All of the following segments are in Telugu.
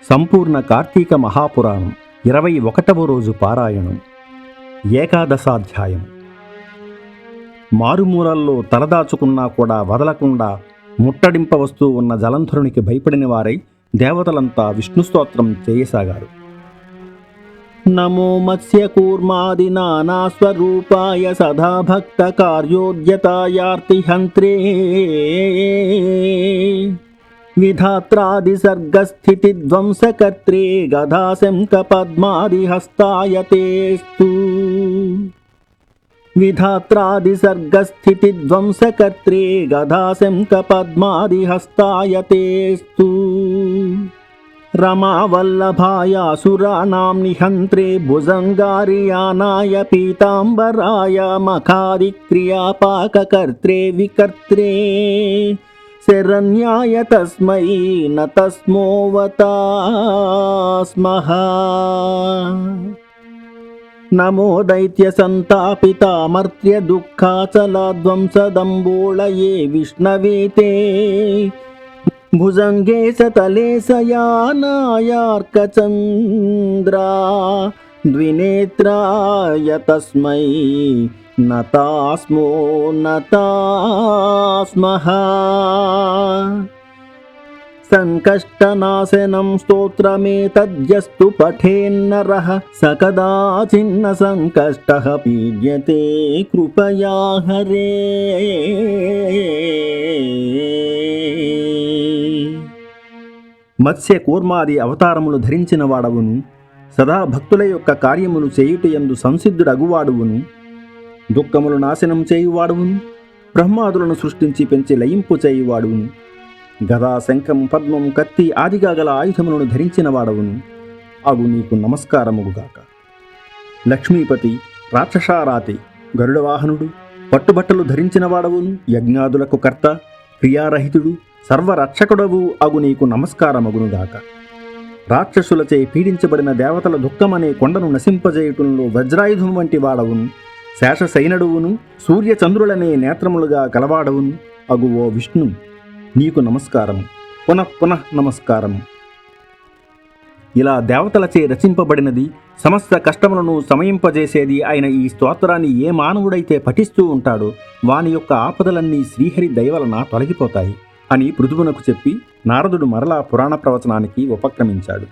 సంపూర్ణ కార్తీక మహాపురాణం 21వ రోజు పారాయణం. ఏకాదశాధ్యాయం. మారుమూలల్లో తలదాచుకున్నా కూడా వదలకుండా ముట్టడింపవస్తూ ఉన్న జలంధరునికి భయపడిన వారై దేవతలంతా విష్ణు స్తోత్రం చేయసాగారు. నమో మత్స్యకూర్మాది నానాస్వరూపాయ సదా భక్త కార్యోద్యతాయార్తిహంత్రే విధాత్రాది సర్గస్థితి ధ్వంసకర్త్రే గదాశంఖ పద్మాది హస్తాయతేస్తు. విధాత్రాది సర్గస్థితి ధ్వంసకర్త్రే గదాశంఖ పద్మాది హస్తాయతేస్తు. రమావల్లభాయ సురాణాం నిహంత్రే భుజంగారియానాయ పీతాంబరాయ మఖాదిక్రియాపాకకర్త్రే వికర్త్రే శరణ్యాయ తస్మై న తస్మోవతాస్మః. నమో దైత్య సంతాపితామర్త్య దుఃఖాచలధ్వంసదంబోళయే విష్ణవేతే భుజంగే సతలే సయానాయార్కచంద్రా ద్వినేత్రాయ తస్మై నతాస్మో నతాస్మః. సంకష్టనాశనం స్తోత్రమేతద్యస్తు పఠేన్నరః సకదాచిన్న సంకష్టః పీడ్యతే కృపయా హరే. మత్స్య కూర్మాది అవతారములు ధరించిన వాడవును, సదా భక్తుల యొక్క కార్యములు చేయుటయందు సంసిద్ధుడగువాడువును, దుఃఖములు నాశనం చేయువాడువును, బ్రహ్మాదులను సృష్టించి పెంచి లయింపు చేయువాడువును, గదా శంఖం పద్మం కత్తి ఆదిగా గల ఆయుధములను ధరించిన వాడవును అగు నీకు నమస్కారముగుగాక. లక్ష్మీపతి, రాక్షసారాతి, గరుడవాహనుడు, పట్టుబట్టలు ధరించిన వాడవును, యజ్ఞాదులకు కర్త, క్రియారహితుడు, సర్వరక్షకుడవు అగు నీకు నమస్కారమగునుగాక. రాక్షసులచే పీడించబడిన దేవతల దుఃఖమనే కొండను నశింపజేయుటంలో వజ్రాయుధం వంటి వాడవును, శేషశయనుడువును, సూర్యచంద్రులనే నేత్రములుగా కలవాడవును అగు ఓ విష్ణు నీకు నమస్కారము, పునః నమస్కారము. ఇలా దేవతలచే రచింపబడినది, సమస్త కష్టములను సమయింపజేసేది అయిన ఈ స్తోత్రాన్ని ఏ మానవుడైతే పఠిస్తూ ఉంటాడో వాని యొక్క ఆపదలన్నీ శ్రీహరి దయవలన తొలగిపోతాయి అని పృథువునకు చెప్పి నారదుడు మరలా పురాణ ప్రవచనానికి ఉపక్రమించాడు.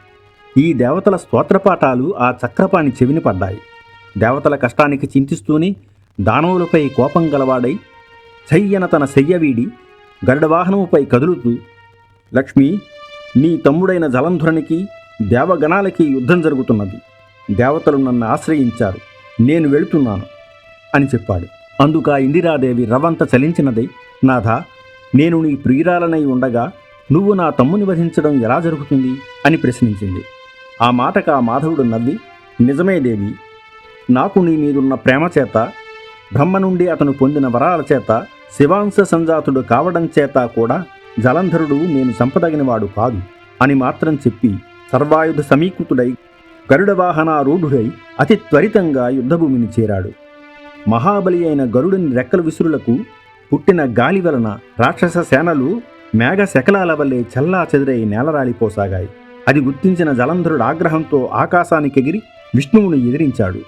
ఈ దేవతల స్తోత్రపాఠాలు ఆ చక్రపాణి చెవిని పడ్డాయి. దేవతల కష్టానికి చింతిస్తూనే దానవులపై కోపం గలవాడై చెయ్యన తన శయ్యవీడి గరుడవాహనముపై కదులుతూ, లక్ష్మి, నీ తమ్ముడైన జలంధరునికి దేవగణాలకి యుద్ధం జరుగుతున్నది, దేవతలు నన్ను ఆశ్రయించారు, నేను వెళుతున్నాను అని చెప్పాడు. అందుక ఇందిరాదేవి రవంత చలించినదై, నాథా, నేను నీ ప్రియురాలనై ఉండగా నువ్వు నా తమ్ముని వధించడం ఎలా జరుగుతుంది అని ప్రశ్నించింది. ఆ మాటకు ఆ మాధవుడు నవ్వి, నిజమే దేవి, నాకు నీ మీదున్న ప్రేమ చేత, బ్రహ్మ నుండి అతను పొందిన వరాల చేత, శివాంశ సంజాతుడు కావడం చేత కూడా జలంధరుడు నేను చంపదగినవాడు కాదు అని మాత్రం చెప్పి సర్వాయుధ సమీకృతుడై గరుడవాహనారూఢుడై అతి త్వరితంగా యుద్ధభూమిని చేరాడు. మహాబలి అయిన గరుడుని రెక్కల విసురులకు పుట్టిన గాలి వలన రాక్షస సేనలు మేఘ శకలాల వల్లే చల్లా చెదురై నేలరాలిపోసాగాయి. అది గుర్తించిన జలంధరుడు ఆగ్రహంతో ఆకాశానికెగిరి విష్ణువును ఎదిరించాడు.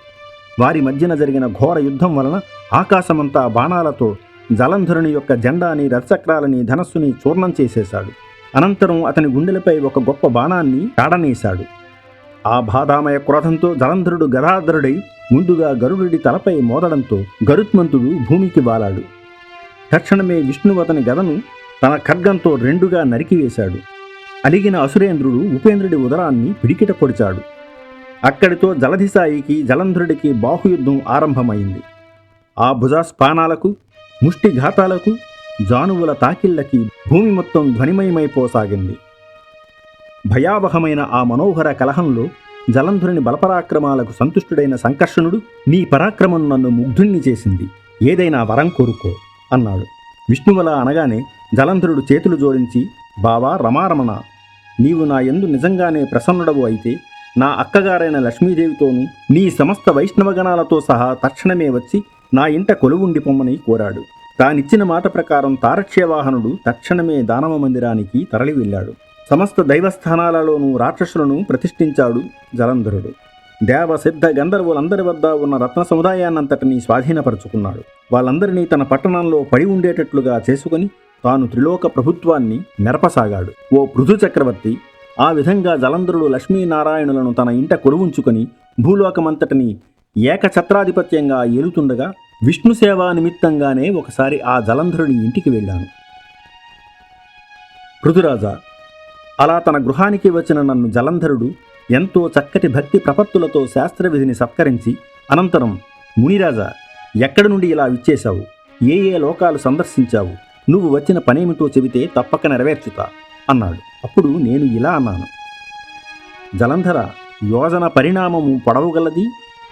వారి మధ్యన జరిగిన ఘోర యుద్ధం వలన ఆకాశమంతా బాణాలతో జలంధరుని యొక్క జెండాని, రథచక్రాలని, ధనస్సుని చూర్ణం చేసేశాడు. అనంతరం అతని గుండెలపై ఒక గొప్ప బాణాన్ని కాడనేశాడు. ఆ బాధామయ క్రోధంతో జలంధరుడు గదాధరుడై ముందుగా గరుడుడి తలపై మోదడంతో గరుత్మంతుడు భూమికి వాలాడు. తక్షణమే విష్ణువు అతని గదను తన ఖడ్గంతో రెండుగా నరికివేశాడు. అలిగిన అసురేంద్రుడు ఉపేంద్రుడి ఉదరాన్ని పిడికిట పొడిచాడు. అక్కడితో జలధిసాయికి జలంధరుడికి బాహుయుద్ధం ఆరంభమైంది. ఆ భుజాస్పానాలకు, ముష్టిఘాతాలకు, జానువుల తాకిళ్లకి భూమి మొత్తం ధ్వనిమయమైపోసాగింది. భయావహమైన ఆ మనోహర కలహంలో జలంధరుని బలపరాక్రమాలకు సంతుష్టుడైన సంకర్షణుడు, నీ పరాక్రమం నన్ను ముగ్ధుణ్ణి చేసింది, ఏదైనా వరం కోరుకో అన్నాడు. విష్ణువలా అనగానే జలంధరుడు చేతులు జోడించి, బావా రమారమణ, నీవు నా యందు నిజంగానే ప్రసన్నుడవు అయితే నా అక్కగారైన లక్ష్మీదేవితోనూ నీ సమస్త వైష్ణవగణాలతో సహా తక్షణమే వచ్చి నా ఇంట కొలువుండి పొమ్మని కోరాడు. తానిచ్చిన మాట ప్రకారం తారక్ష్యవాహనుడు తక్షణమే దానవ మందిరానికి తరలి వెళ్ళాడు. సమస్త దైవస్థానాలలోనూ రాక్షసులను ప్రతిష్ఠించాడు జలంధరుడు. దేవ సిద్ధ గంధర్వులందరి వద్ద ఉన్న రత్న సముదాయాన్నంతటినీ స్వాధీనపరుచుకున్నాడు. వాళ్ళందరినీ తన పట్టణంలో పడి ఉండేటట్లుగా చేసుకుని తాను త్రిలోక ప్రభుత్వాన్ని నెరపసాగాడు. ఓ పృథు చక్రవర్తి, ఆ విధంగా జలంధరుడు లక్ష్మీనారాయణులను తన ఇంట కొలువుంచుకొని భూలోకమంతటిని ఏకఛత్రాధిపత్యంగా ఏలుతుండగా విష్ణు సేవా నిమిత్తంగానే ఒకసారి ఆ జలంధరుని ఇంటికి వెళ్ళాను. పృథురాజా, అలా తన గృహానికి వచ్చిన నన్ను జలంధరుడు ఎంతో చక్కటి భక్తి ప్రపత్తులతో శాస్త్రవిధిని సత్కరించి అనంతరం, మునిరాజా, ఎక్కడి నుండి ఇలా విచ్చేశావు? ఏ ఏ లోకాలు సందర్శించావు? నువ్వు వచ్చిన పనేమిటో చెబితే తప్పక నెరవేర్చుతా అన్నాడు. అప్పుడు నేను ఇలా అన్నాను: జలంధర, యోజన పరిణామము పొడవుగలది,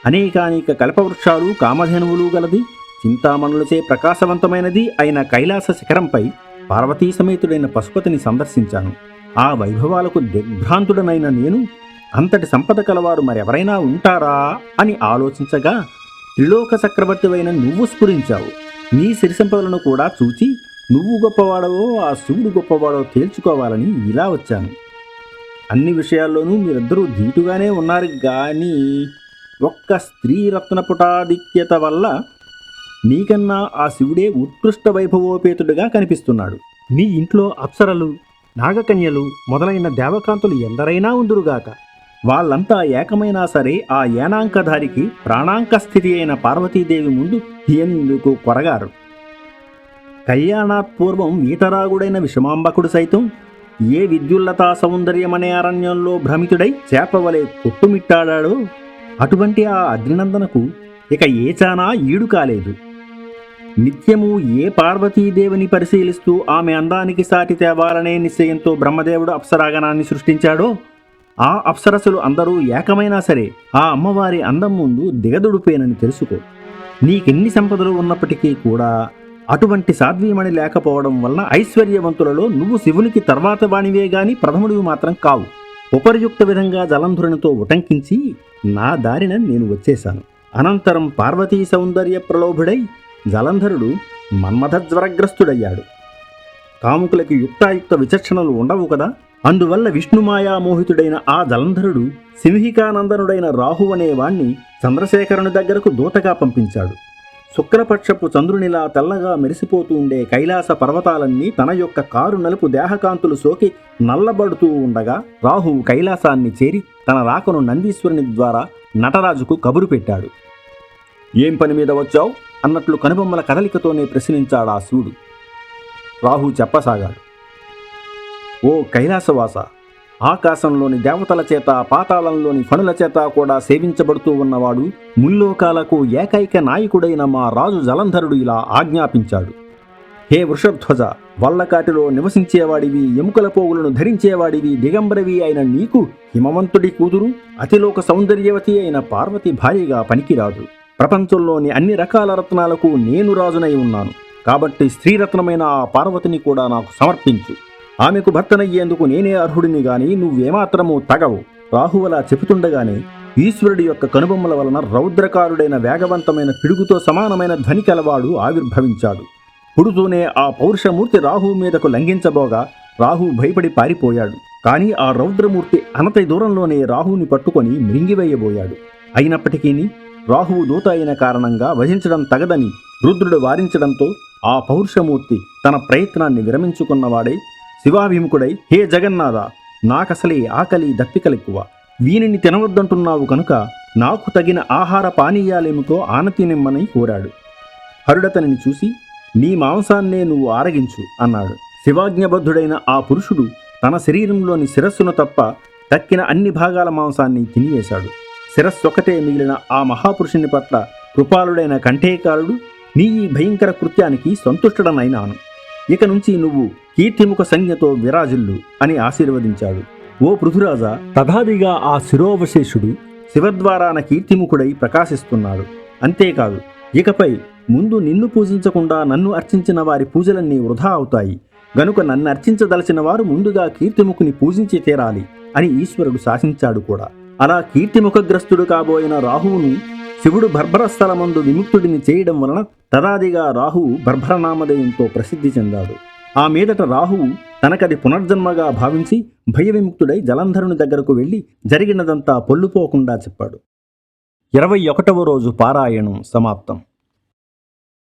అనేకానేక కల్పవృక్షాలు కామధేనువులు గలది, చింతామణులచే ప్రకాశవంతమైనది అయిన కైలాస శిఖరంపై పార్వతీ సమేతుడైన పశుపతిని సందర్శించాను. ఆ వైభవాలకు దిగ్భ్రాంతుడనైన నేను అంతటి సంపద కలవారు మరెవరైనా ఉంటారా అని ఆలోచించగా త్రిలోక చక్రవర్తివైన నువ్వు స్ఫురించావు. నీ సిరిసంపదలను కూడా చూచి నువ్వు గొప్పవాడవో ఆ శివుడు గొప్పవాడో తేల్చుకోవాలని ఇలా వచ్చాను. అన్ని విషయాల్లోనూ మీరిద్దరూ ధీటుగానే ఉన్నారు, కానీ ఒక్క స్త్రీ రత్నపుటాధిక్యత వల్ల నీకన్నా ఆ శివుడే ఉత్కృష్ట వైభవోపేతుడిగా కనిపిస్తున్నాడు. నీ ఇంట్లో అప్సరలు, నాగకన్యలు మొదలైన దేవకాంతులు ఎందరైనా ఉందురుగాక, వాళ్ళంతా ఏకమైనా సరే ఆ ఏనాంకధారికి ప్రాణాంక స్థితి అయిన పార్వతీదేవి ముందు ఎందుకు కొరగారు? కళ్యాణాత్ పూర్వం వీతరాగుడైన విషమాంబకుడు సైతం ఏ విద్యుల్లతా సౌందర్యమనే అరణ్యంలో భ్రమితుడై చేపవలే కొట్టుమిట్టాడాడో అటువంటి ఆ అగ్నినందనకు ఇక ఏ చానా ఈడు కాలేదు. నిత్యము ఏ పార్వతీదేవిని పరిశీలిస్తూ ఆమె అందానికి సాటి తేవాలనే నిశ్చయంతో బ్రహ్మదేవుడు అప్సరాగణాన్ని సృష్టించాడో ఆ అప్సరసులు అందరూ ఏకమైనా సరే ఆ అమ్మవారి అందం ముందు దిగదుడిపోయేనని తెలుసుకో. నీకెన్ని సంపదలు ఉన్నప్పటికీ కూడా అటువంటి సాధ్వీమణి లేకపోవడం వలన ఐశ్వర్యవంతులలో నువ్వు శివునికి తర్వాత వాణివే గాని ప్రథముడివి మాత్రం కావు. ఉపర్యుక్త విధంగా జలంధరునితో ఉటంకించి నా దారిన నేను వచ్చేశాను. అనంతరం పార్వతీ సౌందర్య ప్రలోభుడై జలంధరుడు మన్మథజ్వరగ్రస్తుడయ్యాడు. కాముకులకి యుక్తాయుక్త విచక్షణలు ఉండవు కదా. అందువల్ల విష్ణుమాయామోహితుడైన ఆ జలంధరుడు సింహికానందనుడైన రాహు అనేవాణ్ణి చంద్రశేఖరుని దగ్గరకు దూతగా పంపించాడు. శుక్లపక్షపు చంద్రునిలా తెల్లగా మెరిసిపోతూ ఉండే కైలాస పర్వతాలన్నీ తన యొక్క కారు నలుపు దేహకాంతులు సోకి నల్లబడుతూ ఉండగా రాహువు కైలాసాన్ని చేరి తన రాకను నందీశ్వరుని ద్వారా నటరాజుకు కబురు పెట్టాడు. ఏం పని మీద వచ్చావు అన్నట్లు కనుబొమ్మల కదలికతోనే ప్రశ్నించాడు ఆ శివుడు. రాహు చెప్పసాగాడు: ఓ కైలాసవాస, ఆకాశంలోని దేవతల చేత పాతాళంలోని ఫణుల చేత కూడా సేవించబడుతూ ఉన్నవాడు, ముల్లోకాలకు ఏకైక నాయకుడైన మా రాజు జలంధరుడు ఇలా ఆజ్ఞాపించాడు. హే వృషధ్వజ, వల్లకాటిలో నివసించేవాడివి, ఎముకల పోగులను ధరించేవాడివి, దిగంబరవి అయిన నీకు హిమవంతుడి కూతురు, అతిలోక సౌందర్యవతి అయిన పార్వతి భార్యగా పనికిరాదు. ప్రపంచంలోని అన్ని రకాల రత్నాలకు నేను రాజునై ఉన్నాను. కాబట్టి స్త్రీరత్నమైన ఆ పార్వతిని కూడా నాకు సమర్పించు. ఆమెకు భర్తనయ్యేందుకు నేనే అర్హుడిని గాని నువ్వేమాత్రమూ తగవు. రాహువలా చెబుతుండగానే ఈశ్వరుడి యొక్క కనుబొమ్మల వలన రౌద్రకారుడైన వేగవంతమైన పిడుగుతో సమానమైన ధ్వని కలవాడు ఆవిర్భవించాడు. పుడుతూనే ఆ పౌరుషమూర్తి రాహువు మీదకు లంఘించబోగా రాహువు భయపడి పారిపోయాడు. కానీ ఆ రౌద్రమూర్తి అనతి దూరంలోనే రాహువుని పట్టుకొని మృంగివేయబోయాడు. అయినప్పటికీ రాహువు దూత అయిన కారణంగా వధించడం తగదని రుద్రుడు వారించడంతో ఆ పౌరుషమూర్తి తన ప్రయత్నాన్ని విరమించుకున్నవాడై శివాభిముఖుడై, హే జగన్నాథ, నాకసలే ఆకలి దప్పికలెక్కువ, వీనిని తినవద్దంటున్నావు కనుక నాకు తగిన ఆహార పానీయాలేమిటో ఆనతినిమ్మని కోరాడు. హరుడతనిని చూసి, నీ మాంసాన్నే నువ్వు ఆరగించు అన్నాడు. శివాజ్ఞబద్ధుడైన ఆ పురుషుడు తన శరీరంలోని శిరస్సును తప్ప తక్కిన అన్ని భాగాల మాంసాన్ని తినివేశాడు. శిరస్సొక్కటే మిగిలిన ఆ మహాపురుషుని పట్ల కృపాలుడైన కంఠేకారుడు, నీ ఈ భయంకర కృత్యానికి సంతుష్టడనైనాను. ఇక నుంచి నువ్వు కీర్తిముఖ సంజ్ఞతో విరాజిల్లు అని ఆశీర్వదించాడు. ఓ పృథురాజా, తథాదిగా ఆ శిరోవశేషుడు శివద్వారాన కీర్తిముఖుడై ప్రకాశిస్తున్నాడు. అంతేకాదు, ఇకపై ముందు నిన్ను పూజించకుండా నన్ను అర్చించిన వారి పూజలన్నీ వృధా అవుతాయి. గనుక నన్ను అర్చించదలచిన వారు ముందుగా కీర్తిముఖుని పూజించి తీరాలి అని ఈశ్వరుడు శాసించాడు కూడా. అలా కీర్తిముఖగ్రస్తుడు కాబోయిన రాహువును శివుడు బర్భరస్థలమందు విముక్తుడిని చేయడం వలన తదాదిగా రాహువు బర్భరనామధేయంతో ప్రసిద్ధి చెందాడు. ఆ మీదట రాహువు తనకది పునర్జన్మగా భావించి భయవిముక్తుడై జలంధరుని దగ్గరకు వెళ్ళి జరిగినదంతా పొల్లుపోకుండా చెప్పాడు. 21వ రోజు పారాయణం సమాప్తం.